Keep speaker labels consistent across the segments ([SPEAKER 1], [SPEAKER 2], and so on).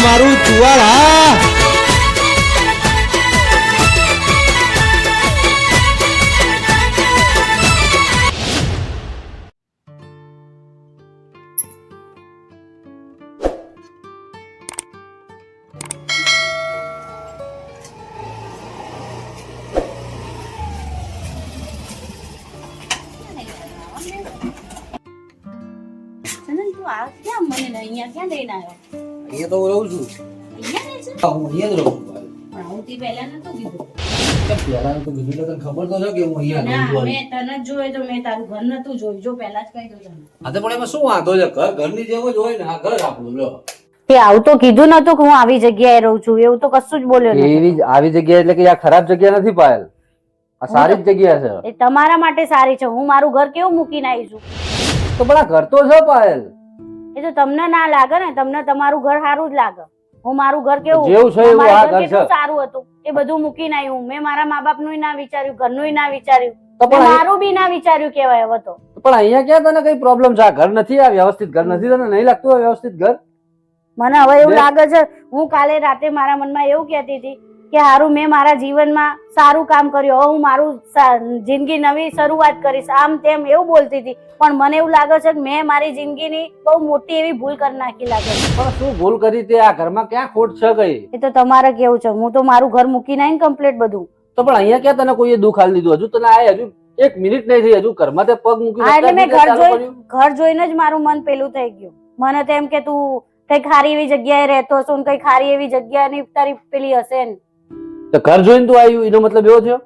[SPEAKER 1] મારું ચુવાડ હા
[SPEAKER 2] અહીંયા તો રહું છું. હું અહીંયા જ રહું છું.
[SPEAKER 3] પહેલા નતું કીધું.
[SPEAKER 2] પહેલાનું તો બીજું તને ખબર તો છે કે હું અહીંયા રહું છું.
[SPEAKER 3] મેં તને જ જોયે તો મેં તારું ઘર નતું જોયું. જો પહેલા જ કહી દઉં તને.
[SPEAKER 2] હા તો પણ એમાં શું વાંધો છે? ઘર ઘરની જેમ જ હોય ને. આ ઘર આપણું લો.
[SPEAKER 3] તે આવું તો કીધું નતું કે હું આવી જગ્યાએ રહું છું. એવું તો કશું જ બોલ્યો નતો.
[SPEAKER 4] એવી આવી જગ્યા એટલે કે આ ખરાબ જગ્યા નથી પાયલ, આ સારી જ જગ્યા છે.
[SPEAKER 3] એ તમારા માટે સારી છે. હું મારું ઘર કેવું મૂકીને આવી છું.
[SPEAKER 4] તો પણ આ ઘર તો છે પાયલ.
[SPEAKER 3] એ તો તમને ના લાગે ને, તમને તમારું ઘર સારું જ લાગે. હું મારું ઘર કેવું
[SPEAKER 4] જેવું છે એવું આ ઘર
[SPEAKER 3] કેટલું
[SPEAKER 4] છે.
[SPEAKER 3] સારું હતું એ બધું મૂકીને આવી હું. મેં મારા મા બાપ નું ના વિચાર્યું, ઘરનું ના વિચાર્યું,
[SPEAKER 4] તો પણ
[SPEAKER 3] મારું બી ના વિચાર્યું કેવાય હવે તો.
[SPEAKER 4] પણ અહીંયા ક્યાં તને કઈ પ્રોબ્લેમ છે? આ ઘર નથી, આ વ્યવસ્થિત ઘર નથી. તને નહીં લાગતું આ વ્યવસ્થિત ઘર?
[SPEAKER 3] મને હવે એવું લાગે છે. હું કાલે રાતે મારા મનમાં એવું કહેતી હતી કે હારું મેં મારા જીવનમાં સારું કામ કર્યું, હવે હું મારું જિંદગી નવી શરૂઆત કરીશ, આમ તેમ એવું બોલતી હતી. પણ મને એવું લાગે છે કે મેં મારી જિંદગીની બહુ મોટી એવી ભૂલ કરી નાખી લાગે છે.
[SPEAKER 4] પણ શું ભૂલ કરી તે? આ ઘરમાં ક્યાં ખોટ છે કઈ?
[SPEAKER 3] એ તો તમારે કેવું છે. હું તો મારું ઘર મૂકીને આવીને કમ્પ્લીટ બધું.
[SPEAKER 4] તો પણ અહીંયા ક્યાં તને કોઈએ દુઃખ આલી દીધું? હજુ તને આ હજુ એક મિનિટ નહીં થઈ, હજુ ઘરમાં તે પગ મૂકી
[SPEAKER 3] એટલે મેં ઘર જોઈને જ મારું મન પેલું થઈ ગયું. મને તો એમ કે તું કઈ ખારી એવી જગ્યાએ રહેતો હશો ને કઈ ખારી એવી જગ્યાની તારી પેલી હશે ને.
[SPEAKER 4] તો ઘર જોઈને તું આવ્યું એનો મતલબ એવો થયો?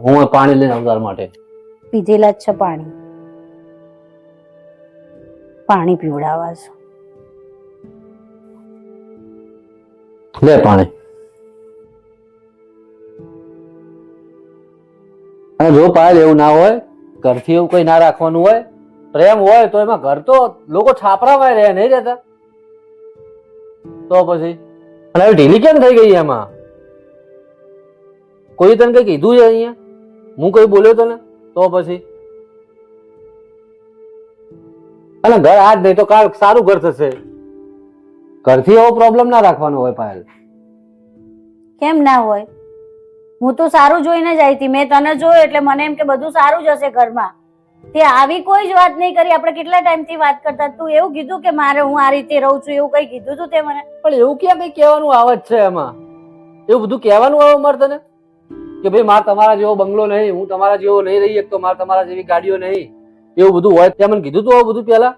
[SPEAKER 4] હું પાણી લઈને અવતાર માટે
[SPEAKER 3] પીધેલા જ છે પાણી. પાણી પીવડાવવા છે.
[SPEAKER 4] લે પાણી. અને જો પાયલ એવું ના હોય, ઘરથી એવું કઈ ના રાખવાનું હોય, પ્રેમ હોય તો એમાં ઘર તો લોકો છાપરામાં રહે, નહીં રહેતા? તો પછી અને હવે ઢીલી કેમ થઈ ગઈ એમાં? કોઈ તને કઈ કીધું છે અહીંયા? હું કઈ બોલ્યો તને? તો પછી અને ઘર આજ નહીં તો કાલ સારું ઘર થશે. ઘરથી એવો પ્રોબ્લેમ ના રાખવાનો હોય પાયલ.
[SPEAKER 3] કેમ ના હોય? હું તો સારું જોઈને જ આવી હતી. મેં તને જોયું એટલે મને એમ કે બધું સારું જ હશે ઘરમાં. તે આવી કોઈ જ વાત નહીં કરી. આપણે કેટલા ટાઈમથી વાત કરતા. તું એવું કીધું કે મારે હું આ રીતે રહું છું એવું કઈ કીધું તું તે મને?
[SPEAKER 4] પણ એવું ક્યાં કઈ કહેવાનું આવે જ છે એમાં? એવું બધું કહેવાનું આવે મારે તને કે ભાઈ મારે તમારા જેવો બંગલો નહીં, હું તમારા જેવો નહીં રહી શકતો, મારે તમારા જેવી ગાડીઓ નહીં, એવું બધું હોય? ત્યાં મને કીધું તું આવું બધું પહેલા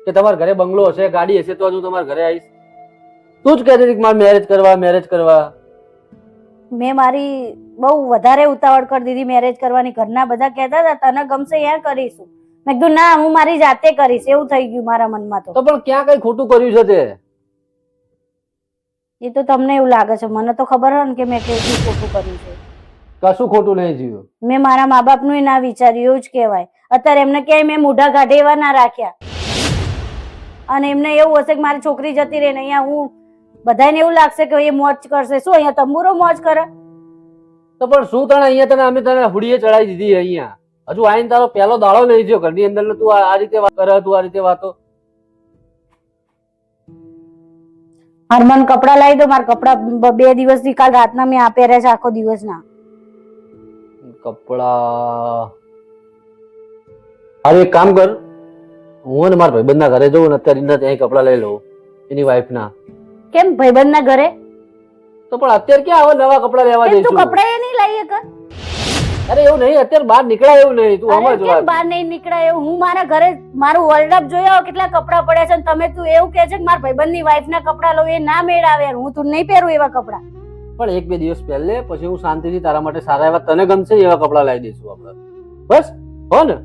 [SPEAKER 4] કે તમારા ઘરે બંગલો હશે, ગાડી હશે તો જ હું તમારા ઘરે આવીશ? તું જ કહેતી હતી કે મારે મેરેજ કરવા.
[SPEAKER 3] મેં મારી બહુ વધારે ઉતાવળ કરી દીધી મેરેજ કરવાની. ઘરના બધા કહેતા હતા તને ગમશે ત્યાં કરીશું. મેં કીધું ના, હું મારી જાતે કરીશ. એવું થઈ ગયું મારા મનમાં.
[SPEAKER 4] તો પણ ક્યાં કઈ ખોટું કર્યું છે તે?
[SPEAKER 3] એ તો તમને એવું લાગે છે. મને તો ખબર હોય ને કે મેં કેટલું ખોટું કર્યું છે.
[SPEAKER 4] કશું ખોટું નહીં થયું.
[SPEAKER 3] મેં મારા મા બાપ નું ના વિચાર્યું એવું જ કહેવાય. અત્યારે એમને ક્યાંય મેં મોઢા કાઢે એવા ના રાખ્યા. અને એમને એવું હશે કે મારી છોકરી જતી રહે ને અહીંયા હું, બધાને એવું લાગશે કે એ મોજ કરશે. શું અહીંયા તંબુરો મોજ કરે?
[SPEAKER 4] તો પણ શું તને અહીંયા અમે તને હુડીએ ચડાવી દીધી અહીંયા? હજુ આઈને તારો પહેલો દાડો નહીં થયો ઘરની અંદર તું આ રીતે વાત કરે, તું આ રીતે વાતો.
[SPEAKER 3] હરમન કપડા લાવી દો. મારા કપડા 2 દિવસથી કાલ રાતના મેં આ પહેર્યા છે આખો દિવસના.
[SPEAKER 4] કપડા અરે એક કામ કર, હું ને મારા ભાઈબંધ ના ઘરે જઉં ને અત્યારે ત્યાં કપડા લઈ લઉં એની વાઈફ ના.
[SPEAKER 3] કેમ ભાઈબંધ ના ઘરે?
[SPEAKER 4] તો પણ અત્યારે ક્યાં હવે નવા કપડા લેવા જઈશું?
[SPEAKER 3] તું કપડા એ નહીં લાવી કર.
[SPEAKER 4] અરે એવું નહીં, અત્યારે બહાર નીકળાય એવું નહીં. તું સમજ વાત.
[SPEAKER 3] બહાર નહીં નીકળાય એવું? હું મારા ઘરે મારું વર્લ્ડ જોયા કેટલા કપડા પડ્યા છે. તમે તું એવું કહે છે કે મારા ભાઈબંધ ની વાઈફ ના કપડા લઉં, એ ના મેળ આવે. હું તું નહીં પહેરું એવા કપડા.
[SPEAKER 4] પણ 1-2 દિવસ પહેલે પછી હું શાંતિથી તારા માટે સારા એવા તને ગમશે એવા કપડા લાવી દઈશું આપણે. બસ હો ને?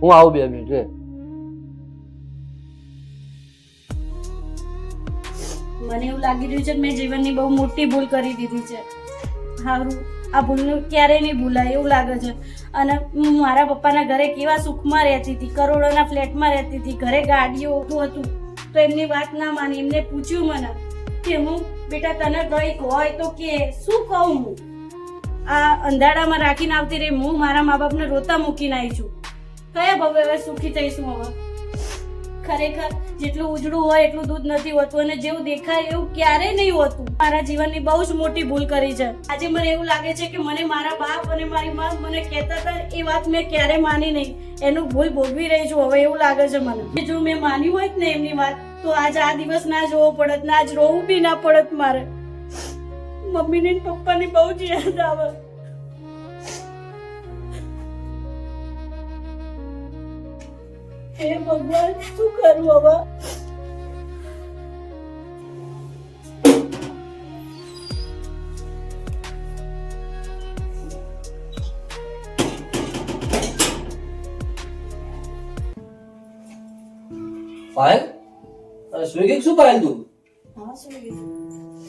[SPEAKER 4] હું આવું 2 મિનિટ રે.
[SPEAKER 3] મને એવું લાગી રહ્યું છે કે મેં જીવનની બહુ મોટી ભૂલ કરી દીધી છે. હારું, આ ભૂલનું ક્યારેય નહીં ભૂલાય એવું લાગે છે. અને હું મારા પપ્પાના ઘરે કેવા સુખમાં રહેતી હતી, કરોડોના ફ્લેટમાં રહેતી હતી, ઘરે ગાડીઓ હતું. તો એમની વાત ના માની. એમને પૂછ્યું મને કે હું બેટા તને કંઈક હોય તો કે. શું કહું હું? આ અંધારામાં રાખીને આવતી રહી. હું મારા મા બાપને રોતા મૂકીને આવી છું. કયા ભવે હવે સુખી થઈશું? હવે ખરેખર જેટલું ઉજળું હોય એટલું દૂધ નથી હોતું અને જેવું દેખાય એવું ક્યારેય નહીં હોતું. મારા જીવનની બહુ જ મોટી ભૂલ કરી છે. આજે મને એવું લાગે છે કે મને મારા બાપ અને મારી માં મને કહેતા હતા એ વાત મેં ક્યારેય માની નહીં. એનું ભૂલ ભોગવી રહી છું હવે એવું લાગે છે મને. જો મેં માની હોત ને એમની વાત તો આજે આ દિવસ ના જોવો પડત, ના જ રોવું બી ના પડત મારે. મમ્મીની ને પપ્પાની બહુ જ યાદ આવે. હે ભગવાન શું કરું હવે?
[SPEAKER 4] પાયલ સ્વિગી શું પાયલ તું
[SPEAKER 3] હા શું કીધું?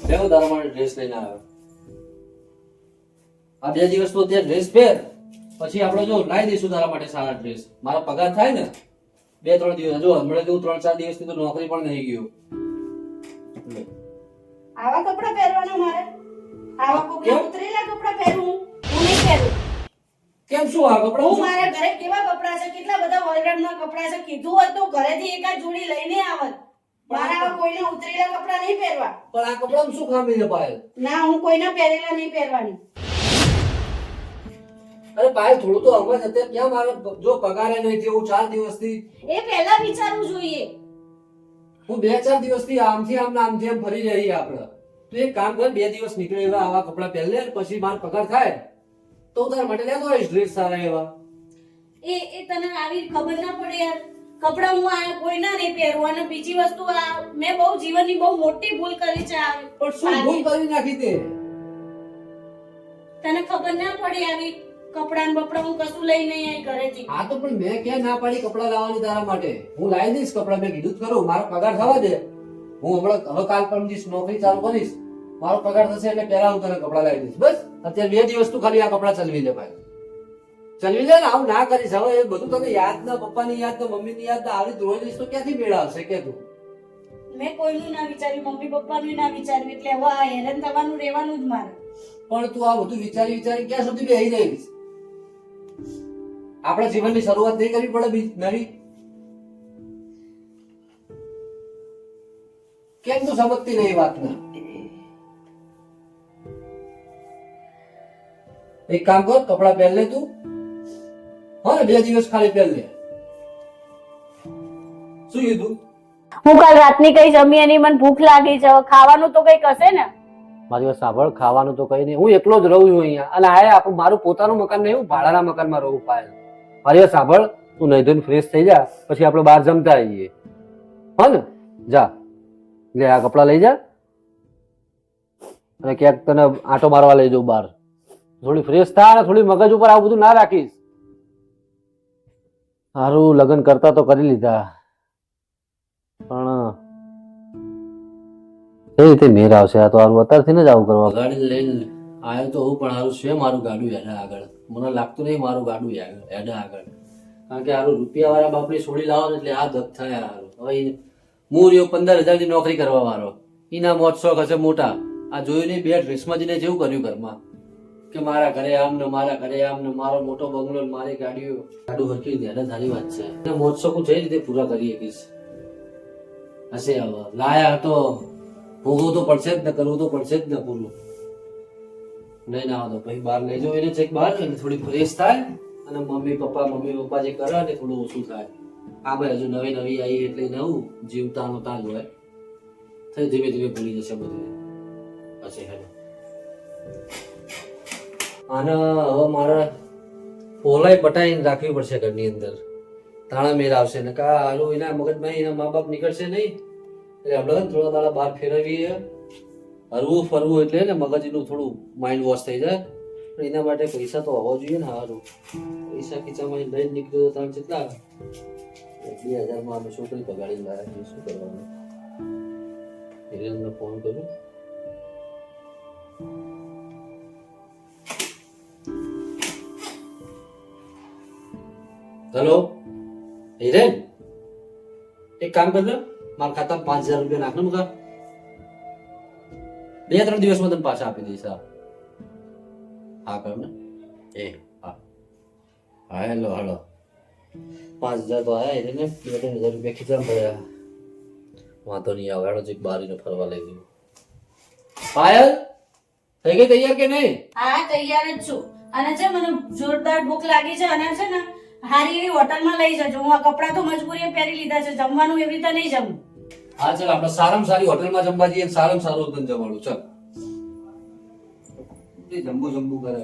[SPEAKER 4] લેવો તારા માટે ડ્રેસ લઈને આવ્યો. આ 2 દિવસ તો ત્યાં ડ્રેસ પહેર, પછી આપણે જો લાવી દઈશું તારા માટે સારા ડ્રેસ. મારા પગાર થાય ને 2-3 દિવસ, જો હમણાં તો 3-4 દિવસની તો નોકરી પણ નહીં ગયો.
[SPEAKER 3] આવા કપડા પહેરવાના મારે? આવા કપડા ઉતરેલા કપડા પહેરું હું નહીં પહેરું.
[SPEAKER 4] કેમ શું આ કપડા?
[SPEAKER 3] હું મારા ઘરે કેવા કપડા છે, કેટલા બધા ઓલરાઉન્ડના કપડા છે. કીધું હોત તો ઘરેથી એકાદ જોડી લઈને આવત. મારા આવા કોઈને ઉતરેલા કપડા નહીં પહેરવા.
[SPEAKER 4] પણ આ કપડામાં શું ખામી છે પાયલ?
[SPEAKER 3] ના, હું કોઈના પહેરેલા નહીં પહેરવાની.
[SPEAKER 4] અરે પાયલ થોડું તો અમર અત્યારે ક્યાં મારો જો પગારે નહીં થયો 4 દિવસથી.
[SPEAKER 3] એ પહેલા વિચારવું જોઈએ.
[SPEAKER 4] હું 2-4 દિવસથી આમથી આમ ને આમથી આમ ફરી રહી આપણે. તો એક કામ કર, 2 દિવસ નીકળે એવા આવા કપડા પહેર લે, પછી મારો પગાર થાય તો તારા માટે લેતો આવીશ ડ્રેસ સારા એવા.
[SPEAKER 3] એ તને આવી ખબર ના પડે યાર. કપડા હું આ કોઈના નહીં પહેરું. અને બીજી વસ્તુ આ મેં બહુ જીવનની બહુ મોટી ભૂલ કરી છે.
[SPEAKER 4] પણ શું ભૂલ કરી નાખી તે?
[SPEAKER 3] તને ખબર ના પડે આવી કપડા ને બપડા હું કશું લઈને નહીં આવી ઘરેથી.
[SPEAKER 4] હા તો પણ મેં ક્યાં ના પાડી કપડા લાવવાની તારા માટે? હું લાવી દઈશ કપડા, મેં કીધું જ ખરું. મારો પગાર થવા દે, હું હમણાં હવે કાલ પરમ દિવસ નોકરી ચાલુ કરીશ. મારો પગાર થશે એટલે પહેલા હું તને કપડા લાવી દઈશ. બસ અત્યારે 2 દિવસ તું ખાલી આ કપડા ચલવી લે ભાઈ, ચલવી લે ને. આવું ના કરીશ હવે. એ બધું તને યાદ ના, પપ્પાની યાદ ના, મમ્મીની યાદ ના, આવી ધોઈ દઈશ તો ક્યાંથી મેળ આવશે કે તું?
[SPEAKER 3] મેં કોઈનું ના વિચાર્યું, મમ્મી પપ્પાનું ના વિચાર્યું, એટલે હવે આ હેરાન થવાનું રહેવાનું જ મારે.
[SPEAKER 4] પણ તું આ બધું વિચારી ક્યાં સુધી બેહી રહીશ? આપણા જીવનની શરૂઆત નહીં કરવી પડે નવી? કેમ તું સમજતી નહીં વાતને? એક કામ કર, કપડા પહેર લે તું. હા ને 2 દિવસ ખાલી પહેર લે. શું કીધું?
[SPEAKER 3] હું કાલ રાતની કઈ જમી એની મને ભૂખ લાગી છે. હવે ખાવાનું તો કઈક હશે ને?
[SPEAKER 4] મારી વાત સાંભળ, ખાવાનું તો કઈ નહીં. હું એકલો જ રહું છું અહીંયા, અને આ આપણું મારું પોતાનું મકાન નહીં, હું ભાડાના મકાનમાં રહું. પાયલ મારી વાત સાંભળ, તું નહીં ધોઈને ફ્રેશ થઈ જા, પછી આપણે બહાર જમતા આવીએ. હા ને? જા લે આ કપડા લઈ જા, અને ક્યાંક તને આંટો મારવા લઈ જાઉં બહાર. થોડી ફ્રેશ થા અને થોડી મગજ ઉપર આવું બધું ના રાખીશ. સારું, લગ્ન કરતા તો કરી લીધા, પણ એ રીતે મેર આવશે? આ તો હારું અત્યારથી ને જ આવું કરવા. ગાડી લઈને આવ્યો તો હું, પણ હારું છે મારું ગાડું હેડા આગળ. મને લાગતું નહીં મારું ગાડું હેડા આગળ, કારણ કે હારું રૂપિયા વાળા બાપની છોડી લાવો ને એટલે આ દત્ત થાય. હારું હવે હું રહ્યો 15,000 ની નોકરી કરવા વાળો, એના મોજ શોખ હશે મોટા. આ જોયું નહીં 2 ડ્રેસમાં જઈને જેવું કર્યું ઘરમાં, કે મારા ઘરે આમ ને મારા ઘરે આમ ને, મારો મોટો બંગલો ને મારી ગાડીઓ. ગાડું હરકી ધ્યાન સારી વાત છે. મોજ શોખ હું જે રીતે પૂરા કરી શકીશ હશે. હવે લાયા તો ભોગવવું તો પડશે જ ને, કરવું તો પડશે જ ને પૂરું. લઈને આવો તો ભાઈ બહાર લઈ જાઓ એને, ચેક બહાર એટલે થોડી ફ્રેશ થાય, અને મમ્મી પપ્પા જે કરે ને થોડું ઓછું થાય. આ ભાઈ હજુ નવી આવી એટલે નવું જીવતા નતા જ હોય. થઈ ધીમે ધીમે ભૂલી જશે બધું. હશે હેલો. આને હવે મારે પોલાઈ પટાઈને રાખવી પડશે ઘરની અંદર, તાણા મેળ આવશે ને. કા હાલું એના મગજમાં એના મા બાપ નીકળશે નહીં, એટલે આપણે થોડા દાડા બહાર ફેરવીએ, હરવું ફરવું, એટલે ને મગજનું થોડું માઇન્ડ વોશ થઈ જાય. પણ એના માટે પૈસા તો હોવા જોઈએ ને. સારું પૈસા ખીચામાં લઈને નીકળ્યો તો કેટલા 2,000 માં અમે છોકરી પગાડી લાવ્યા. શું કરવાનું? હિરેનને ફોન કરું. હેલો હિરેન, એક કામ કર લે, મારા ખાતામાં 5,000 રૂપિયા નાખ ને મુકા. 2-3 દિવસમાં તને પાછા આપી દઈશ. હા કર ને. હા હેલો. 5,000 તો આયા એટલે ને 2,000 રૂપિયા ખીચામાં પડ્યા. વાંધો નહીં આવે, હેડો જઈશ બારીને ફરવા લઈ ગયું. પાયલ થઈ ગઈ તૈયાર કે નહીં?
[SPEAKER 3] હા તૈયાર જ છું. અને છે મને જોરદાર ભૂખ લાગી છે અને છે ને હારી એવી હોટલમાં લઈ જજો. હું આ કપડાં તો મજબૂરીએ પહેરી લીધા છે, જમવાનું એવી રીતે નહીં જમું.
[SPEAKER 4] હા ચાલ, આપણે સારામાં સારી હોટલમાં જમવા જઈએ, સારામાં સારું તને જમવાનું. ચાલ જમવું કરે.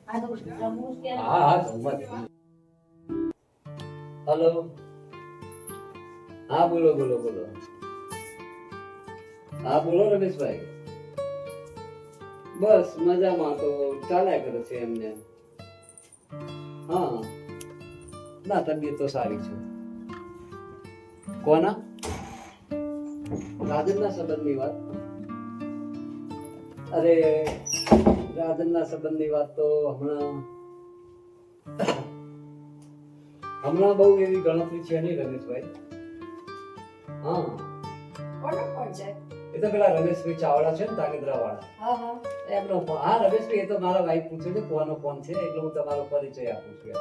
[SPEAKER 3] આ તો જમવું કે
[SPEAKER 4] હા હા જમવા જઈએ. હેલો, હા બોલો બોલો બોલો. હા બોલો રમેશભાઈ. બસ મજામાં, તો ચાલ્યા કરે છે એમને. હા ના, તબિયત તો સારી છે. કોના? રાજનના સંબંધની વાત? અરે રાજનના સંબંધની વાત તો હમણાં બહુ એવી ગણતરી છે નહીં રમેશભાઈ. હા
[SPEAKER 2] કોણ છે?
[SPEAKER 4] એ તો પેલા રમેશભાઈ ચાવડા છે ને, તાગેદરા વાળા. એમનો ફોન. હા રમેશભાઈ, એ તો મારા વાઈફ પૂછે છે કોનો ફોન છે, એટલે હું તમારો પરિચય આપું છું.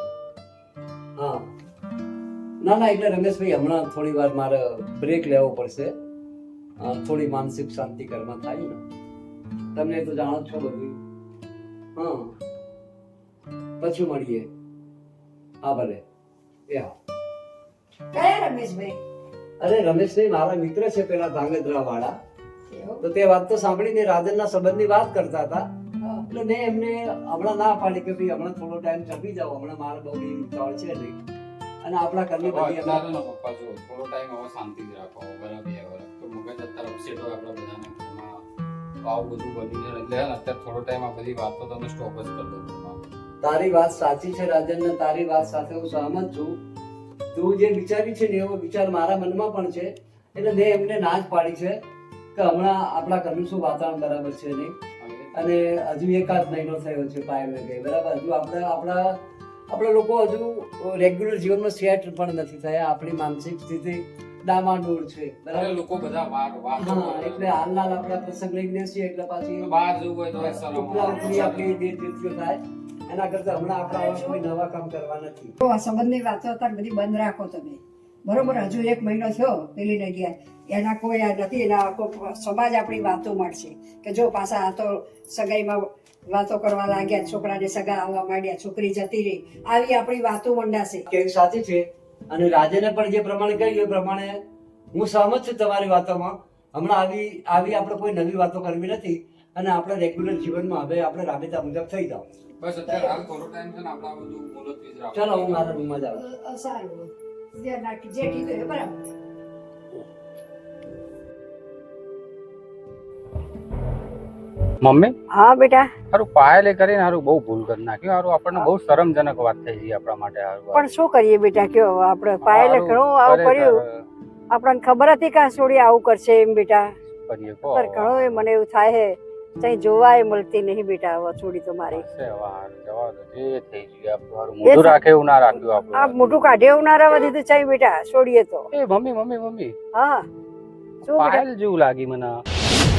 [SPEAKER 4] હા ના ના, એટલે રમેશભાઈ હમણાં થોડી વાર મારે બ્રેક લેવો પડશે. થોડી માનસિક શાંતિ ઘરમાં થાય ને, તમને તો જાણો છો બધું. હા પછી મળીએ. હા ભલે. એ હા.
[SPEAKER 2] કયા રમેશભાઈ?
[SPEAKER 4] અરે રમેશભાઈ મારા મિત્ર છે પેલા ધાંગધ્રા વાળા. તો તે વાત તો સાંભળીને રાજનના સંબંધની વાત કરતા હતા, એટલે મેં એમને હમણાં ના પાડી કે ભાઈ હમણાં થોડો ટાઈમ ચપી જાઓ, હમણાં મારે બહુ ચાળ છે નહીં. અને આપણા ઘરની બધી
[SPEAKER 1] અત્યારે નો પપ્પા જો થોડો ટાઈમ હવે શાંતિ જ રાખો, બરાબર 2 વર્ષ તો મગજ અત્યારે અપસેટ હોય આપણા બધાના ઘરમાં, તો આવું બધું બની જાય એટલે અત્યારે થોડો ટાઈમ આ બધી વાતો તમે સ્ટોપ જ કરી દો.
[SPEAKER 4] તારી વાત સાચી છે રાજન, ને તારી વાત સાથે હું સહમત છું. તું જે વિચારી છે ને એવો વિચાર મારા મનમાં પણ છે, એટલે મેં એમને ના જ પાડી છે કે હમણાં આપણા ઘરનું શું વાતાવરણ બરાબર છે નહીં, અને હજુ 1 મહિનો થયો છે પાયલ ગઈ, બરાબર. હજુ આપણા લોકો હજુ રેગ્યુલર જીવનમાં સેટ પણ નથી થયા. આપણી માનસિક સ્થિતિ ડામાડોળ છે, બરાબર.
[SPEAKER 1] લોકો બધા વાત
[SPEAKER 4] એટલે હાલના આપણા પ્રસંગ લઈને છીએ, એટલે પાછી
[SPEAKER 1] બહાર જવું હોય તો
[SPEAKER 4] આપણી દીર્ઘ થાય. એના કરતા હમણાં આપણા કોઈ નવા કામ કરવા નથી.
[SPEAKER 2] તો આ સંબંધની વાતો અત્યારે બધી બંધ રાખો તમે, બરોબર. હજુ 1 મહિનો થયો પેલીને ગયા, એના કોઈ આ નથી. એના આખો સમાજ આપણી વાતો મળશે કે જો પાછા આ તો સગાઈમાં વાતો કરવા લાગ્યા, છોકરાને સગા આવવા માંડ્યા, છોકરી જતી રહી, આવી આપણી વાતો મંડાશે.
[SPEAKER 4] કેવી સાચી છે. અને રાજને પણ જે પ્રમાણે કહ્યું એ પ્રમાણે હું સહમત છું તમારી વાતોમાં. હમણાં આવી આપણે કોઈ નવી વાતો કરવી નથી, અને આપણે રેગ્યુલર જીવનમાં હવે આપણે રાબેતા મુજબ થઈ જાવ.
[SPEAKER 1] બસ અત્યારે હાલ થોડો ટાઈમ છે ને આપણે આ બધું મુલતવી જ રાખો.
[SPEAKER 4] ચાલો હું મારા રૂમમાં જાઉં.
[SPEAKER 2] સારું, ધ્યાન રાખી જે કીધું એ બરાબર.
[SPEAKER 1] મમ્મી
[SPEAKER 2] હા બેટા.
[SPEAKER 1] હારું પાયલે કરીને હારું બહુ ભૂલ કરી નાખ્યું. હારું આપણને બહુ શરમજનક વાત થઈ ગઈ આપણા માટે. હારું
[SPEAKER 2] પણ શું કરીએ બેટા, કયો આપણે પાયલે ઘણું આવું કર્યું, આપણને ખબર હતી કે આ છોડી આવું કરશે એમ બેટા.
[SPEAKER 1] કરીએ
[SPEAKER 2] પર ઘણું એ મને એવું થાય હે, કઈ જોવાય મળતી નહીં બેટા હવે છોડી તો મારી.
[SPEAKER 1] મોઢું રાખે એવું ના રાખ્યું
[SPEAKER 2] આ
[SPEAKER 1] આપણું.
[SPEAKER 2] મોટું કાઢે એવું ના રહેવા દીધું ચાઈ બેટા, છોડીએ તો.
[SPEAKER 1] એ મમ્મી
[SPEAKER 2] હા શું બેટા?
[SPEAKER 1] પાયલ જેવું લાગી મને.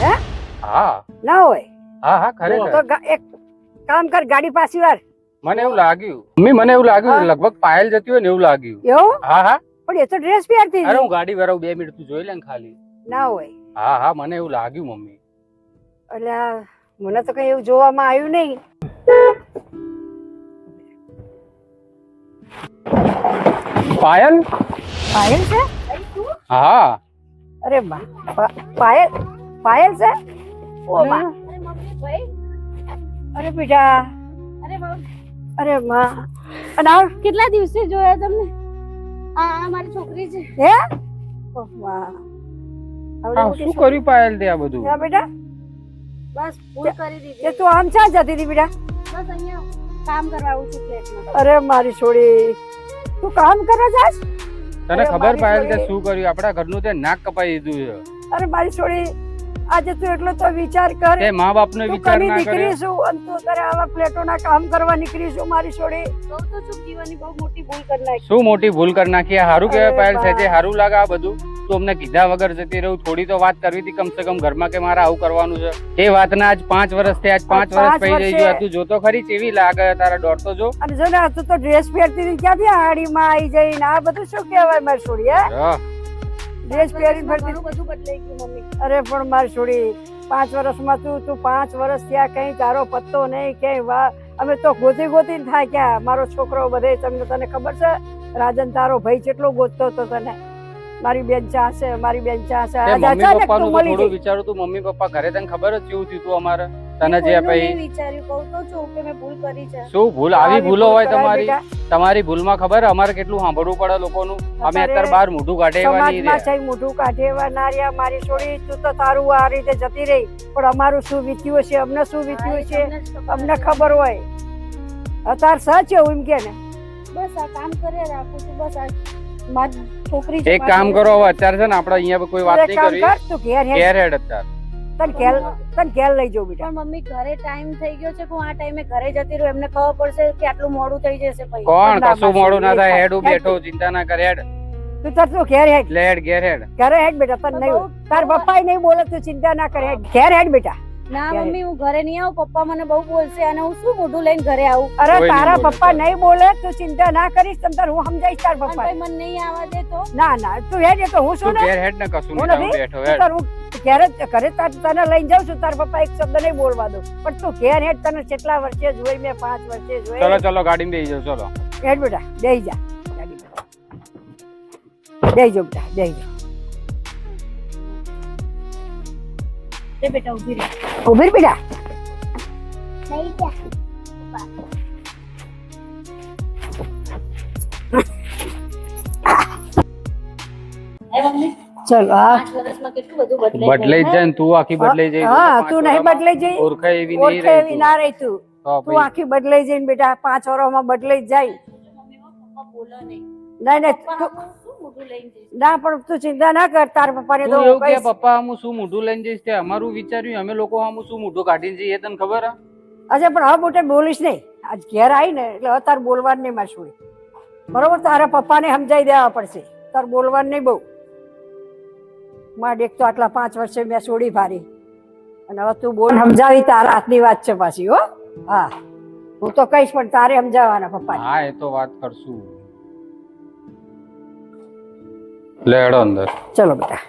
[SPEAKER 2] હે?
[SPEAKER 1] હા
[SPEAKER 2] ના હોય
[SPEAKER 1] હા ખરેખર.
[SPEAKER 2] તો એક કામ કર, ગાડી પાછી વાર.
[SPEAKER 1] મને એવું લાગ્યું મમ્મી, મને એવું લાગ્યું લગભગ પાયલ જતી હોય ને એવું લાગ્યું.
[SPEAKER 2] એવું?
[SPEAKER 1] હા
[SPEAKER 2] પણ એ તો ડ્રેસ પહેરતી
[SPEAKER 1] અરે હું ગાડી વરાવું 2 મિનિટ તું જોઈ લે ને ખાલી.
[SPEAKER 2] ના હોય.
[SPEAKER 1] હા મને એવું લાગ્યું મમ્મી.
[SPEAKER 2] એટલે મને તો કઈ એવું જોવામાં આવ્યું નહીં.
[SPEAKER 1] પાયલ?
[SPEAKER 2] પાયલ છે?
[SPEAKER 1] હા.
[SPEAKER 2] અરે પાયલ છે? ઓ બા. અરે બેટા, અરે માં. અને આ
[SPEAKER 3] કેટલા દિવસે જોયા તમને? આ મારી છોકરી છે.
[SPEAKER 2] હે? ઓ માં.
[SPEAKER 1] શું કર્યું પાયલ તે આ બધું?
[SPEAKER 2] હા બેટા,
[SPEAKER 3] બસ ભૂલ કરી દીધી.
[SPEAKER 2] એ તું આમ ચા જતી હતી બેટા?
[SPEAKER 3] બસ અહીંયા કામ કરવા આવું છું ફ્લેટમાં.
[SPEAKER 2] અરે મારી છોડી, તું કામ કરવા જાસ?
[SPEAKER 1] તને ખબર પાયલ તે શું કર્યું? આપણા ઘરનું તે નાક કપાઈ દીધું છે.
[SPEAKER 2] અરે મારી છોડી, આજે તું એટલો તો વિચાર કર.
[SPEAKER 1] તે મા બાપનો
[SPEAKER 2] તું
[SPEAKER 1] વિચાર
[SPEAKER 2] કની
[SPEAKER 1] ના
[SPEAKER 2] દીકરી
[SPEAKER 1] કરે.
[SPEAKER 2] છું અને તું તારે આવા ફ્લેટોના કામ કરવા નીકળી છું મારી છોડી.
[SPEAKER 3] કહું તો છું જીવનની બહુ મોટી ભૂલ કરી નાખી.
[SPEAKER 1] શું મોટી ભૂલ કરી નાખી? હારું કહેવાય પાયલ છે તે હારું લાગે આ બધું? તું અમને કીધા વગર જતી રહું, થોડી તો વાત કરવી હતી કમ સે કમ ઘરમાં કે મારે આવું કરવાનું છે. એ વાતના આજ 5 વર્ષ થયા, આજ 5 વર્ષ પછી જઈ ગયો. તું જોતો ખરી કેવી લાગે તારા દોડતો જો.
[SPEAKER 2] અને જો ને તું તો ડ્રેસ પહેરતી હતી ક્યાંથી આડીમાં આવી જઈને આ બધું શું કહેવાય મારી છોડી? હે ડ્રેસ પહેરી ફરતી
[SPEAKER 3] બધું બદલાઈ ગયું મમ્મી.
[SPEAKER 2] અરે પણ મારી છોડી 5 વર્ષમાં તું 5 વર્ષ થયા કઈ તારો પત્તો નહીં ક્યાંય વાહ અમે તો ગોતી થાય ક્યાં મારો છોકરો બધે તને ખબર છે રાજન તારો ભાઈ કેટલો ગોતતો હતો તને મારી બેન ચા છે મારી બેન ચા છે આજ અચાનક તું મળી
[SPEAKER 1] થોડું વિચારું તું મમ્મી પપ્પા ઘરે તને ખબર જ કેવું થયું તું અમારે તને જે ભાઈ
[SPEAKER 3] વિચાર્યું કહું તો છું કે મેં ભૂલ કરી છે.
[SPEAKER 1] શું ભૂલ આવી ભૂલો હોય તમારી ભૂલમાં ખબર અમારે કેટલું સાંભળવું પડે લોકોનું. અમે અત્યારે બહાર મોઢું કાઢે એવા નહીં
[SPEAKER 2] સમાજમાં છે મોઢું કાઢે એવા ના રહ્યા મારી છોડી તું તો તારું આ રીતે જતી રહી પણ અમારું શું વીત્યું છે અમને શું વીત્યું છે અમને ખબર હોય અત્યારે સચ એવું એમ કે ને
[SPEAKER 3] બસ આ કામ કરે રાખું છું બસ આ મારી છોકરી
[SPEAKER 1] એક કામ કરો હવે અત્યારે છે ને આપણે અહીંયા કોઈ વાત નહીં કરવી.
[SPEAKER 2] તું ઘેર
[SPEAKER 1] હેડ અત્યારે
[SPEAKER 2] તને ઘેર લઈ જાઉં બેટા.
[SPEAKER 3] પણ મમ્મી ઘરે ટાઈમ થઈ ગયો છે હું આ ટાઈમે ઘરે જતી રહું એમને ખબર પડશે કે આટલું મોડું થઈ જશે પછી.
[SPEAKER 1] કોણ કશું મોડું ના થાય. હેડ બેઠો ચિંતા ના કર. હેડ
[SPEAKER 2] તું તાર તું ઘેર હેડ
[SPEAKER 1] ઘેર હેડ
[SPEAKER 2] ઘરે હેડ બેટા તને નહીં તાર પપ્પા નહીં બોલે તું ચિંતા ના કરે ઘેર હેડ બેટા.
[SPEAKER 3] ના મમ્મી હું ઘરે નહીં આવું પપ્પા મને બહુ બોલશે અને હું શું મોઢું લઈને ઘરે આવું.
[SPEAKER 2] અરે તારા પપ્પા નહીં બોલે તું ચિંતા ના કરીશ તમ તાર હું સમજાઈશ તાર પપ્પા
[SPEAKER 3] ભાઈ મને નહીં આવવા દે તો.
[SPEAKER 2] ના ના તું હેડ એ તો હું શું ને
[SPEAKER 1] ઘેર હેડ ને કશું
[SPEAKER 2] હું
[SPEAKER 1] નહીં
[SPEAKER 2] નથી
[SPEAKER 1] બેઠો હેડ.
[SPEAKER 2] તાર હું ઘરે તને લઈને જાઉં છું તાર પપ્પા એક શબ્દ નહીં બોલવા દો પણ તું ઘેર હેડ તને કેટલા વર્ષે જોઈ મેં 5 વર્ષે જોઈ.
[SPEAKER 1] ચલો ગાડીમાં બેસી જાઓ. ચલો
[SPEAKER 2] હેડ બેટા બેસી જા બેસી જાઓ બેટા બેસી જાઓ.
[SPEAKER 3] એ બેટા ઊભી રહે.
[SPEAKER 2] ઉભી બેટા ચલો હા
[SPEAKER 3] 5 વર્ષમાં કેટલું બધું બદલાઈ
[SPEAKER 1] બદલાઈ જાય ને તું આખી બદલાઈ જાય.
[SPEAKER 2] હા તું નહીં બદલાઈ જઈ
[SPEAKER 1] ઓળખાય એવી નહીં
[SPEAKER 2] ઓળખે એવી
[SPEAKER 1] રહી
[SPEAKER 2] ના રહી તું
[SPEAKER 1] તો
[SPEAKER 2] તું આખી બદલાઈ જઈને બેટા 5 વર્ષમાં બદલાઈ જ જાય.
[SPEAKER 3] પપ્પા બોલો નહીં.
[SPEAKER 2] નહીં નહીં
[SPEAKER 3] પપ્પા
[SPEAKER 2] તું
[SPEAKER 3] હું શું મોઢું લઈને જઈશ.
[SPEAKER 2] ના પણ તું ચિંતા ના કર તાર પપ્પાને તો
[SPEAKER 1] તું
[SPEAKER 2] હું
[SPEAKER 1] એવું કે
[SPEAKER 2] કહીશ.
[SPEAKER 1] પપ્પા હું શું મોઢું લઈને જઈશ તે અમારું વિચાર્યું અમે લોકો હું શું મોઢું કાઢીને જઈએ તને ખબર હે?
[SPEAKER 2] અચ્છા પણ હવે મોટે બોલીશ નહીં આજ ઘેર આવી ને એટલે હવે તાર બોલવાનું નહીં મારી છોડી બરોબર તારા પપ્પાને સમજાઈ દેવા પડશે તાર બોલવાનું નહીં બહુ મારે એક તો આટલા 5 વર્ષે મેં છોડી ભારી અને હવે તું બોલ સમજાવી તારા હાથની વાત છે પાછી હો. હા હું તો કહીશ પણ તારે સમજાવવાના પપ્પા.
[SPEAKER 1] હા એ તો વાત કરશું. લે હેડો અંદર.
[SPEAKER 2] ચલો બેટા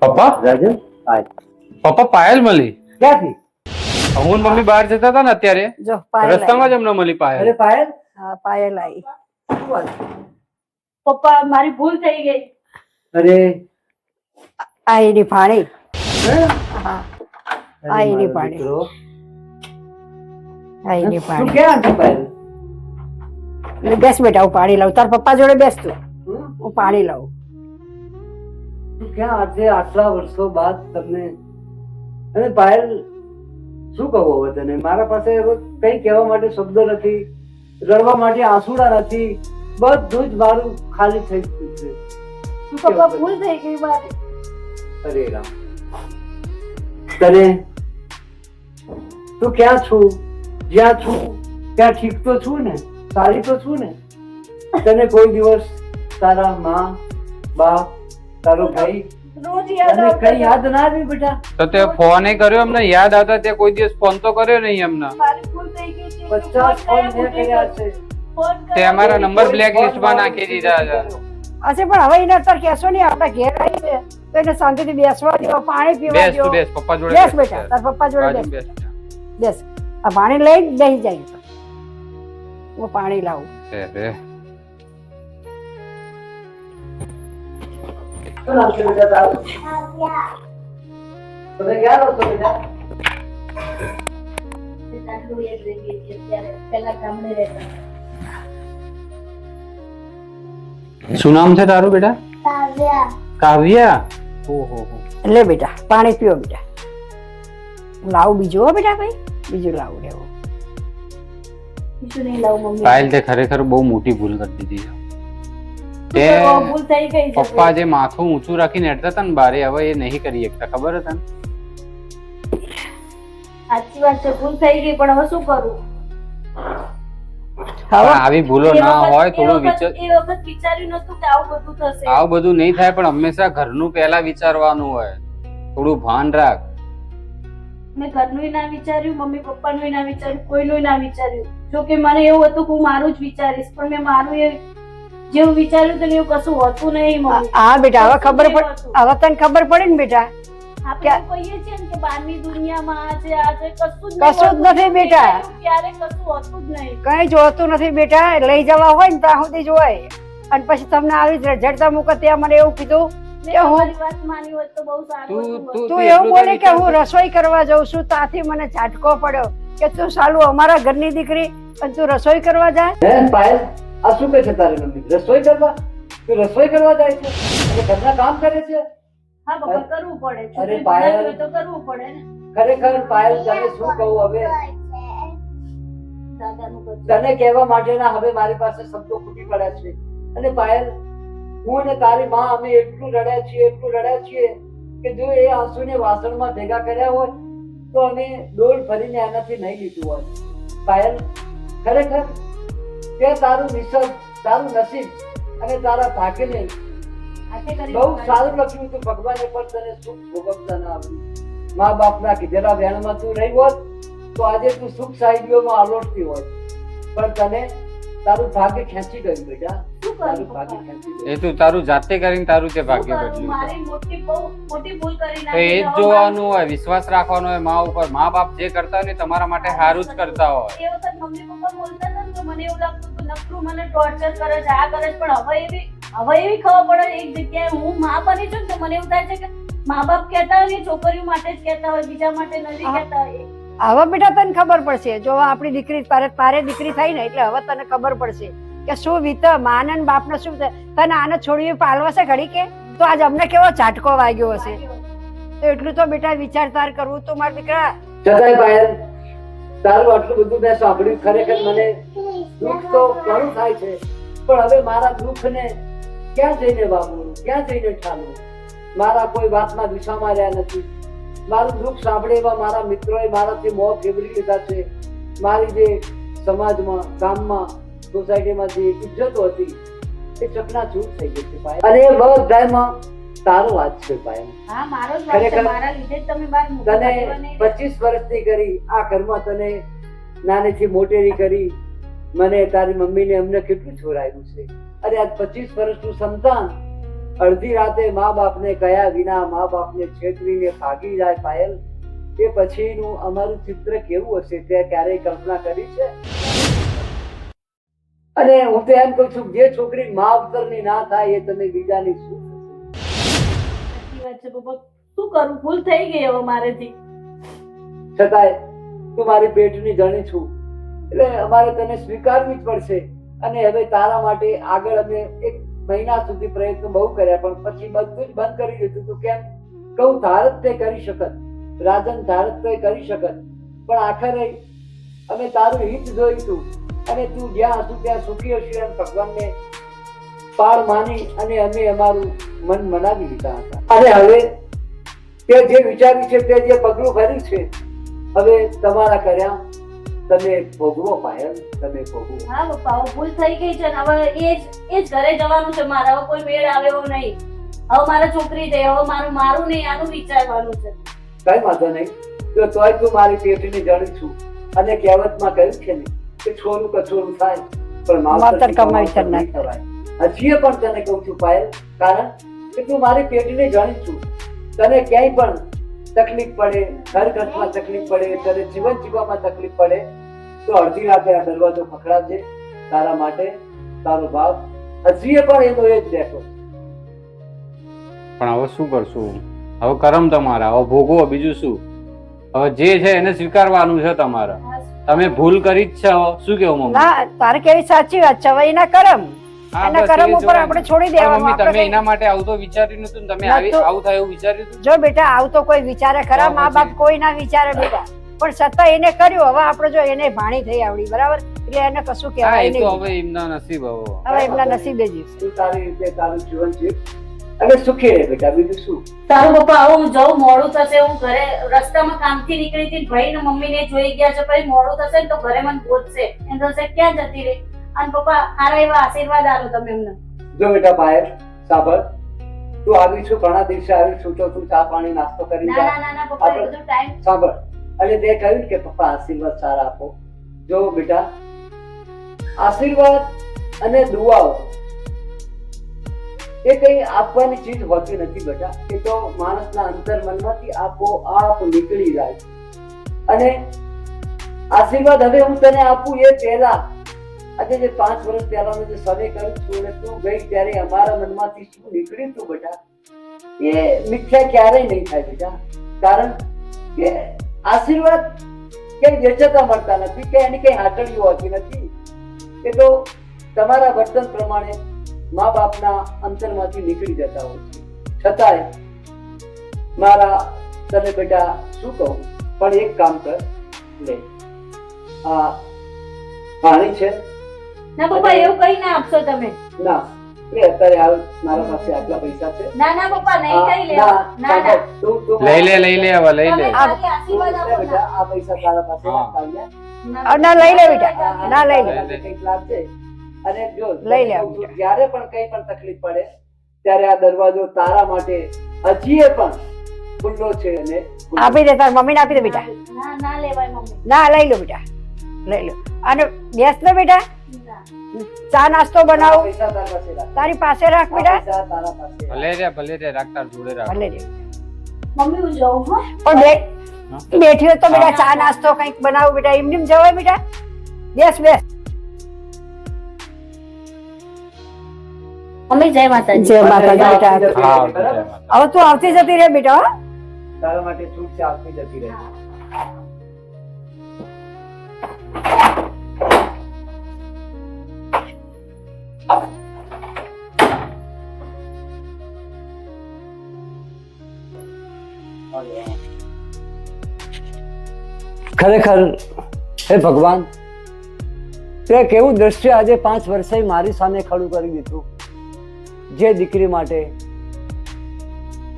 [SPEAKER 1] પપ્પા
[SPEAKER 4] રાજન
[SPEAKER 1] પપ્પા પાયલ મળી.
[SPEAKER 2] ક્યાંથી
[SPEAKER 1] હું ને મમ્મી બહાર જતા હતા ને અત્યારે
[SPEAKER 2] જો પાયલ
[SPEAKER 1] રસ્તામાં જ અમને મળી પાયલ.
[SPEAKER 4] અરે પાયલ
[SPEAKER 2] હા પાયલ આવી
[SPEAKER 3] પપ્પા મારી ભૂલ થઈ ગઈ.
[SPEAKER 4] અરે
[SPEAKER 2] આ એની ભાણી હા આ એની
[SPEAKER 4] મારો
[SPEAKER 2] ભાણી
[SPEAKER 4] દીકરો.
[SPEAKER 2] આ એની
[SPEAKER 4] તું
[SPEAKER 2] ભાણી
[SPEAKER 4] ક્યાં હતી પાયલ?
[SPEAKER 2] બેસ બેટા હું પાણી લાવું તાર પપ્પા જોડે બેસ તું હું પાણી લાવું.
[SPEAKER 4] તું ક્યાં આજે આટલા વર્ષો બાદ તમને અને પાયલ શું કહું હવે તને મારા પાસે હવે કઈ કહેવા માટે શબ્દ નથી રડવા માટે આંસુડા નથી બધું જ મારું ખાલી થઈ ગયું છે. શું
[SPEAKER 3] પપ્પા
[SPEAKER 4] કહેવું
[SPEAKER 3] ભૂલ થઈ ગઈ મારી.
[SPEAKER 4] અરે રામ તને તું ક્યાં છું જ્યાં છું ત્યાં ઠીક તો છું ને સારી તો છું ને તને કોઈ દિવસ તારા માં બાપ તારો ભાઈ
[SPEAKER 3] રોજ યાદ
[SPEAKER 4] તને
[SPEAKER 3] આવતા
[SPEAKER 4] કઈ યાદ ના આવી બેટા
[SPEAKER 1] તો તે ફોન કર્યો અમને યાદ આવતા તે કોઈ દિવસ ફોન તો કર્યો નહીં અમને.
[SPEAKER 3] મારી ભૂલ થઈ ગઈ છે.
[SPEAKER 4] 50 ફોન મેં કર્યા છે
[SPEAKER 3] ફોન
[SPEAKER 1] તે અમારા નંબર બ્લેક લિસ્ટમાં નાખી દીધા છે.
[SPEAKER 2] હશે પણ હવે એને અત્યારે કહેશો નહીં આપણા ઘેર આવી છે તો એને શાંતિથી બેસવા દો પાણી પીવા
[SPEAKER 1] બેસ
[SPEAKER 2] દો.
[SPEAKER 1] તું બેસ પપ્પા જોડે
[SPEAKER 2] બેસ બેટા તાર પપ્પા જોડે બેસ
[SPEAKER 1] બેસ
[SPEAKER 2] બેસ આ પાણી લઈને બેસી જાય હું પાણી લાવું.
[SPEAKER 1] અરે
[SPEAKER 4] શું નામ છે બેટા તારું? તમે ક્યાં રહો છો બેટા?
[SPEAKER 3] આટલું યાદ રહી ગઈ હતી અત્યારે. પહેલા ગામડે રહેતા.
[SPEAKER 1] શું નામ છે તારું બેટા? કાવ્યા. ઓહો
[SPEAKER 2] લે બેટા પાણી પીઓ બેટા લાવું બીજું હો બેટા ભાઈ બીજું લાવું લેવું.
[SPEAKER 3] બીજું નહીં લાવું મમ્મી.
[SPEAKER 1] પાયલ તે ખરેખર બહુ મોટી ભૂલ કરી દીધી છે. તે
[SPEAKER 3] ભૂલ થઈ ગઈ છે
[SPEAKER 1] પપ્પા જે માથું ઊંચું રાખીને હેડતા હતા ને બારે, હવે એ નહીં કરી શકતા, ખબર હતા ને?
[SPEAKER 3] સાચી વાત છે, ભૂલ થઈ ગઈ, પણ હવે શું કરું?
[SPEAKER 1] પણ આવી ભૂલો
[SPEAKER 3] એ
[SPEAKER 1] ના
[SPEAKER 3] વખત-
[SPEAKER 1] હોય,
[SPEAKER 3] એ
[SPEAKER 1] થોડું
[SPEAKER 3] વખત-
[SPEAKER 1] વિચાર.
[SPEAKER 3] એ વખત વિચાર્યું નતું કે આવું બધું થશે.
[SPEAKER 1] આવું બધું નહીં થાય, પણ હંમેશા ઘરનું પહેલા વિચારવાનું હોય, થોડું ભાન રાખ.
[SPEAKER 3] મેં ઘરનું ના વિચાર્યું, મમ્મી પપ્પાનું ના વિચાર્યું, કોઈનું ના વિચાર્યું. જો કે મને એવું હતું કે હું મારું જ વિચારીશ, પણ મેં મારું એ જેવું વિચાર્યું હતું ને એવું કશું હોતું નહીં મમ્મી.
[SPEAKER 2] હા બેટા, હવે ખબર પડ, હવે તને ખબર પડી ને બેટા.
[SPEAKER 3] આપણે તો કહીએ છીએ ને કે બહારની દુનિયામાં આ છે કશું
[SPEAKER 2] કશું જ નથી બેટા.
[SPEAKER 3] ક્યારે કશું હોતું જ નહીં.
[SPEAKER 2] કઈ જોતું નથી બેટા, લઈ જવા હોય ને ત્યાં સુધી જોવાય. અને પછી તમને આવી જ જડતા મૂકે ત્યાં મને એવું કીધું
[SPEAKER 3] મેં
[SPEAKER 2] કે હું
[SPEAKER 3] તમારી વાત માની હોત તો બહુ સારું
[SPEAKER 1] તું
[SPEAKER 3] હતું.
[SPEAKER 1] તું
[SPEAKER 2] તું
[SPEAKER 1] એટલું
[SPEAKER 2] એવું બોલી કે
[SPEAKER 1] કરી
[SPEAKER 2] હું રસોઈ કરવા જાઉં છું, ત્યાંથી મને ઝાટકો પડ્યો કે તું સાલું અમારા ઘરની દીકરી અને તું રસોઈ કરવા જાય.
[SPEAKER 4] હે પાયલ, આ શું કહે છે તારી મમ્મી? રસોઈ કરવા? તું રસોઈ કરવા જાય છે અને ઘરના કામ કરે છે?
[SPEAKER 3] હા પપ્પા, કરવું પડે.
[SPEAKER 4] અરે
[SPEAKER 3] છોકરી
[SPEAKER 4] પાયલ.
[SPEAKER 3] ભણાવી હોય તો કરવું પડે ને.
[SPEAKER 4] ખરેખર પાયલ, તને શું કહું હવે?
[SPEAKER 3] દાદાનું કરજો.
[SPEAKER 4] તને કહેવા માટેના હવે મારી પાસે શબ્દો ખૂટી પડ્યા છે. અને પાયલ, હું અને તારી માં અમે એટલું રડ્યા છીએ કે જો એ આંસુને વાસણમાં ભેગા કર્યા હોય તો અમે ડોલ ભરીને એનાથી નહીં લીધું હોય. પાયલ, ખરેખર તે તારું નિસર્ગ, તારું નસીબ અને તારા ભાગ્યને
[SPEAKER 3] હાથે કરી
[SPEAKER 4] બહુ સારું લખ્યું હતું. ભગવાને પણ તને સુખ ભોગવતા ના આવ્યું. મા બાપના કીધેલા વેણમાં તું રહી હોત તો આજે તું સુખ સાહિત્યોમાં આલોટતી હોત, પણ તને તારું ભાગ્ય ખેંચી ગયું બેટા.
[SPEAKER 3] શું કરું
[SPEAKER 4] તારું
[SPEAKER 3] પપ્પા?
[SPEAKER 4] ભાગ્ય ખેંચી ગયું.
[SPEAKER 1] એ તું તારું જાતે કરીને તારું તે
[SPEAKER 3] શું
[SPEAKER 1] ભાગ્ય
[SPEAKER 3] કરું?
[SPEAKER 1] બદલ્યું.
[SPEAKER 3] મારી બહુ મોટી ભૂલ કરી
[SPEAKER 1] તો એ જ
[SPEAKER 3] નાખી.
[SPEAKER 1] જોવાનું હોય, વિશ્વાસ રાખવાનો હોય મા ઉપર. મા બાપ જે કરતા હોય ને તમારા માટે સારું જ કરતા હોય.
[SPEAKER 3] એ વખત મમ્મી પપ્પા બોલતા હતા ને તો મને એવું લાગતું હતું નકરું મને ટોર્ચર કરે છે, આ કરે છે. પણ હવે એવી ખબર પડે એક જગ્યાએ હું માં બની છું ને તો મને એવું થાય છે કે મા બાપ કહેતા હોય ને છોકરીઓ માટે જ કહેતા હોય, બીજા માટે નથી કહેતા હોય.
[SPEAKER 2] હવે બેટા તને ખબર પડશે, જો આપણી દીકરી તારે દીકરી થઈ ને એટલે હવે તને ખબર પડશે કે શું વીત માન અને બાપને શું વિતે. તને આને છોડી પાલવશે ઘડી કે તો આજ અમને કેવો ઝાટકો વાગ્યો હશે. તો એટલું તો બેટા વિચાર તાર કરવું તો મારા દીકરા.
[SPEAKER 4] છતાંય પાયલ, તારું આટલું બધું મેં સાંભળ્યું, ખરેખર મને દુઃખ તો ઘણું થાય છે. પણ હવે મારા દુઃખને ક્યાં જઈને વાપરું, ક્યાં જઈને ઠાલવું? મારા કોઈ વાતમાં દિશામાં રહ્યા નથી. મારું દુઃખ સાંભળે એવા મારા મિત્રોએ મારાથી મોં ફેરવી લીધા છે. મારી જે સમાજમાં, ગામમાં, સોસાયટીમાં જે ઇજ્જતો હતી એ ચકનાચૂર થઈ ગઈ છે પાયલ. અને એ બધામાં તારો વાત છે પાયલ.
[SPEAKER 3] હા, મારો જ વાત છે.
[SPEAKER 4] ખરેખર
[SPEAKER 3] મારા લીધે જ તમે બહાર મૂકી
[SPEAKER 4] તને
[SPEAKER 3] દેવા નહીં.
[SPEAKER 4] 25 વર્ષની કરી આ ઘરમાં તને નાનેથી મોટેરી કરી. મને તારી મમ્મીને અમને કેટલું છોરાયું છે. અરે આજ 25 વર્ષનું સંતાન અડધી રાતે મા બાપને કયા વિના, મા બાપને છેતરીને ભાગી જાય પાયલ, એ પછીનું અમારું ચિત્ર કેવું હશે તે ક્યારેય કલ્પના કરી છે? અને હું તો એમ કહું છું, જે છોકરી મા અવતરની ના થાય એ તમે બીજાની શું થશે?
[SPEAKER 3] સાચી વાત છે પપ્પા. શું કરું? ભૂલ થઈ ગઈ હવે મારેથી.
[SPEAKER 4] છતાંય તું મારી પેટની જણી છું એટલે અમારે તને સ્વીકારવી જ પડશે. અને હવે તારા માટે આગળ અમે 1 મહિના સુધી પ્રયત્ન બહુ કર્યા, પણ પછી બધું જ બંધ કરી દીધું. તું કેમ કહું, ધારત તે કરી શકત, રાજન ધારત તે કરી શકત, પણ આખરે અમે તારું હિત જોઈતું. અને તું જ્યાં હતું ત્યાં સુખી હશે એમ ભગવાનને પાળ માની અને અમે અમારું મન મનાવી લીધા હતા. અને હવે તે જે વિચાર્યું છે, તે જે પગલું ભર્યું છે, હવે તમારા કર્યા તમે ભોગવો પાયલ, તમે ભોગવો.
[SPEAKER 3] હા પપ્પા, હવે ભૂલ થઈ ગઈ છે ને હવે એ જ ઘરે જવાનું છે મારે. હવે કોઈ મેળ આવે એવો નહીં. હવે મારે છોકરી છે, હવે મારું નહીં આનું વિચારવાનું છે.
[SPEAKER 4] કઈ વાંધો નહીં. જો તોય તું મારી પેટની જણી છું. અને કહેવતમાં કહ્યું છે ને કે છોરું કછોરું થાય પણ માવતર કમાવતર નહીં થવાય. હજી પણ તને કહું છું પાયલ, કારણ કે તું મારી પેટની જણી છું. તને ક્યાંય પણ તકલીફ પડે, ઘર ખર્ચમાં તકલીફ પડે, તને જીવન જીવવામાં તકલીફ પડે તો અડધી રાતે આ દરવાજો ખખડાવજે. તારા માટે તારો બાપ હજી પણ એનો એ જ બેઠો.
[SPEAKER 1] પણ હવે શું કરશું? હવે કરમ તમારા, હવે ભોગવો, બીજું શું? હવે જે છે એને સ્વીકારવાનું છે તમારે. તમે ભૂલ કરી જ છે. હવે શું કેવું મમ્મી?
[SPEAKER 2] ના, તારે કેવી સાચી વાત છે. હવે એના કરમ,
[SPEAKER 1] હા,
[SPEAKER 2] એના
[SPEAKER 1] બસ
[SPEAKER 2] કરમ
[SPEAKER 1] એ
[SPEAKER 2] ઉપર
[SPEAKER 1] જોવાનું.
[SPEAKER 2] આપણે છોડી
[SPEAKER 1] પણ
[SPEAKER 2] દેવાનું.
[SPEAKER 1] મમ્મી, તમે
[SPEAKER 2] આપણે
[SPEAKER 1] એના માટે આવું તો વિચાર્યું નતું ને? તમે
[SPEAKER 2] નતું.
[SPEAKER 1] આવું થાય એવું વિચાર્યું હતું?
[SPEAKER 2] જો બેટા આવું તો કોઈ વિચારે ખરા?
[SPEAKER 1] તો
[SPEAKER 2] મા
[SPEAKER 1] પછી?
[SPEAKER 2] બાપ કોઈ ના વિચારે બેટા. પણ છતાં એને કર્યું. હવે આપણે જો એને ભાણી થઈ આવડી, બરાબર, એટલે એને કશું
[SPEAKER 1] હા,
[SPEAKER 2] કહેવાય
[SPEAKER 1] એ તો
[SPEAKER 2] નહીં.
[SPEAKER 1] હવે એમના નસીબ હવે.
[SPEAKER 2] હવે એમના નસીબે જીવશે.
[SPEAKER 5] તું તારી રીતે તારું જીવન જીવ અને સુખી રહે બેટા, બીજું શું.
[SPEAKER 3] તારું પપ્પા હવે હું જઉં, મોડું થશે. હું ઘરે રસ્તામાં કામથી નીકળી હતી, ભાઈ ને મમ્મી ને જોઈ ગયા છે, પછી મોડું થશે ને તો ઘરે મને ગોતશે. એમ થશે ક્યાં જતી રહી. અને પપ્પા સારા એવા આશીર્વાદ આલો તમે એમને.
[SPEAKER 5] જો બેટા બહાર સાંભળ, તું આવી છું, ઘણા દિવસે આવી છું, તો તું ચા પાણી નાસ્તો કરી
[SPEAKER 3] ના
[SPEAKER 5] જા.
[SPEAKER 3] ના ના ના પપ્પા, એ બધું ટાઈમ.
[SPEAKER 5] સાંભળ, અને તે કહ્યું કે પપ્પા આશીર્વાદ સારા આપો. જો બેટા, આશીર્વાદ અને દુઆઓ એ કઈ આપવાની ચીજ હોતી નથી બેટા. એ તો માણસના અંતર મનમાંથી આપોઆપ નીકળી જાય. અને આશીર્વાદ હવે હું તને આપું એ પહેલા, આજે જે 5 વર્ષ પહેલાનો જે સમય કરું છું અને તું ગઈ ત્યારે અમારા મનમાંથી શું નીકળ્યું તું બેટા, એ મિથ્યા ક્યારેય નહીં થાય બેટા. કારણ કે આશીર્વાદ કઈ વેચતા મળતા નથી, કે એની કઈ હાટડીઓ હોતી નથી. એ તો તમારા વર્તન પ્રમાણે મા બાપના અંતરમાંથી નીકળી જતા હોય છે. છતાંય મારા તને બેટા શું કહું, પણ એક કામ કર, લે આ પાણી છે.
[SPEAKER 3] ના પપ્પા, એવું કઈ ના આપશો તમે.
[SPEAKER 5] ના, એ અત્યારે હાલ મારા પાસે આટલા પૈસા છે.
[SPEAKER 3] ના ના પપ્પા, નહીં કઈ
[SPEAKER 5] ના,
[SPEAKER 3] લેવા. ના ના,
[SPEAKER 5] તું
[SPEAKER 1] લઈ લે હવે લઈ લે.
[SPEAKER 3] તમે ખાલી આશીર્વાદ
[SPEAKER 5] લે
[SPEAKER 3] આપો
[SPEAKER 5] બેટા,
[SPEAKER 3] ના.
[SPEAKER 5] આ પૈસા તારા પાસે
[SPEAKER 1] હા.
[SPEAKER 5] રાખી લે.
[SPEAKER 2] ના, લઈ લે બેટા, ના લઈ લે.
[SPEAKER 5] તને કંઈક લાગશે. અને જો
[SPEAKER 2] લઈ લે
[SPEAKER 5] તું
[SPEAKER 2] બેટા.
[SPEAKER 5] જ્યારે પણ કઈ પણ તકલીફ પડે ત્યારે આ દરવાજો તારા માટે હજી પણ ખુલ્લો છે. અને
[SPEAKER 2] આપી દે, તાર મમ્મીને આપી દે બેટા.
[SPEAKER 3] ના ના લેવાય મમ્મી.
[SPEAKER 2] ના, લઈ લો બેટા, લઈ લો. અને બેસ લે બેટા,
[SPEAKER 3] ના.
[SPEAKER 2] ચા નાસ્તો
[SPEAKER 5] આ
[SPEAKER 2] બનાવું,
[SPEAKER 5] પૈસા તારા પાસે રાખ.
[SPEAKER 2] તારી પાસે રાખ
[SPEAKER 5] આ
[SPEAKER 2] બેટા.
[SPEAKER 5] પૈસા તારા પાસે રાખ.
[SPEAKER 1] ભલે રે રાખતા જોડે રાખ.
[SPEAKER 2] ભલે રે.
[SPEAKER 3] મમ્મી હું જઉં હો.
[SPEAKER 2] પણ
[SPEAKER 1] હા.
[SPEAKER 2] બેઠી હોય તો બેટા ચા નાસ્તો કંઈક બનાવું બેટા. એમ નેમ જવાય બેટા? બેસ બેસ.
[SPEAKER 3] મમ્મી જય માતાજી.
[SPEAKER 2] જય માતાજી બેટા.
[SPEAKER 1] હા,
[SPEAKER 5] બરાબર?
[SPEAKER 1] જય માતા.
[SPEAKER 2] હવે તું આવતી જતી રહે બેટા, હો.
[SPEAKER 5] તારા માટે છૂટ છે, આપતી જતી રહે. ખરેખર હે ભગવાન, તે કેવું દ્રશ્ય આજે 5 વર્ષે મારી સામે ખડું કરી દીધું. જે દીકરી માટે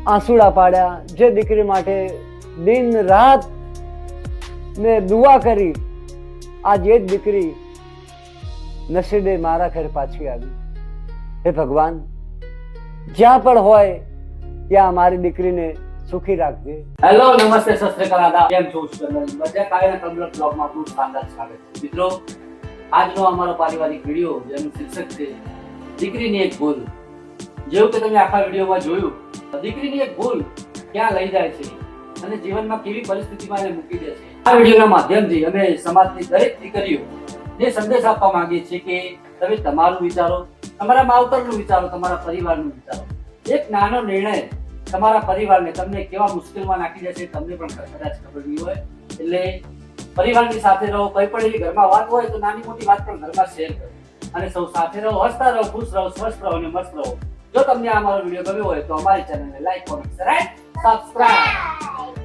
[SPEAKER 5] આંસુડા પાડ્યા, જે દીકરી માટે દિન રાત મેં દુઆ કરી, આજ એ જ દીકરી નસીબે મારા ઘર પાછી આવી. હે ભગવાન, જ્યાં પણ હોય ત્યાં મારી દીકરીને સુખી રાખજે.
[SPEAKER 4] હેલો, નમસ્તે, સત શ્રી અકાલ, આદાબ. કેમ છો? બધા કાયના કમ્પ્લીટ બ્લોગમાં આપનું શાનદાર સ્વાગત છે. મિત્રો, આજનો અમારો પારિવારિક વિડીયો જેનું શીર્ષક છે દીકરીની એક ભૂલ. જેવું કે તમે આખા વિડીયોમાં જોયું, દીકરીની એક ભૂલ ક્યાં લઈ જાય છે અને જીવનમાં કેવી પરિસ્થિતિમાં એને મૂકી દે છે. આ વિડીયોના માધ્યમથી અમે સમાજની દરેક દીકરીઓ ને સંદેશ આપવા માંગીએ છીએ કે તમે તમારું વિચારો, તમારા માવતરનું વિચારો, તમારા પરિવારનું વિચારો. એક નાનો નિર્ણય તમારા પરિવારને તમને કેવા મુશ્કેલમાં નાખી જશે તમને પણ કદાચ ખબર નહીં હોય. એટલે પરિવારની સાથે રહો. કોઈ પણ એવી ઘરમાં વાત હોય તો નાની મોટી વાત પણ ઘરમાં શેર કરો અને સૌ સાથે રહો, હસતા રહો, ખુશ રહો, સ્વસ્થ રહો અને મસ્ત રહો. જો તમને આ અમારો વિડીયો ગમ્યો હોય તો અમારી ચેનલને લાઈક, કોમેન્ટ, સબસ્ક્રાઇબ.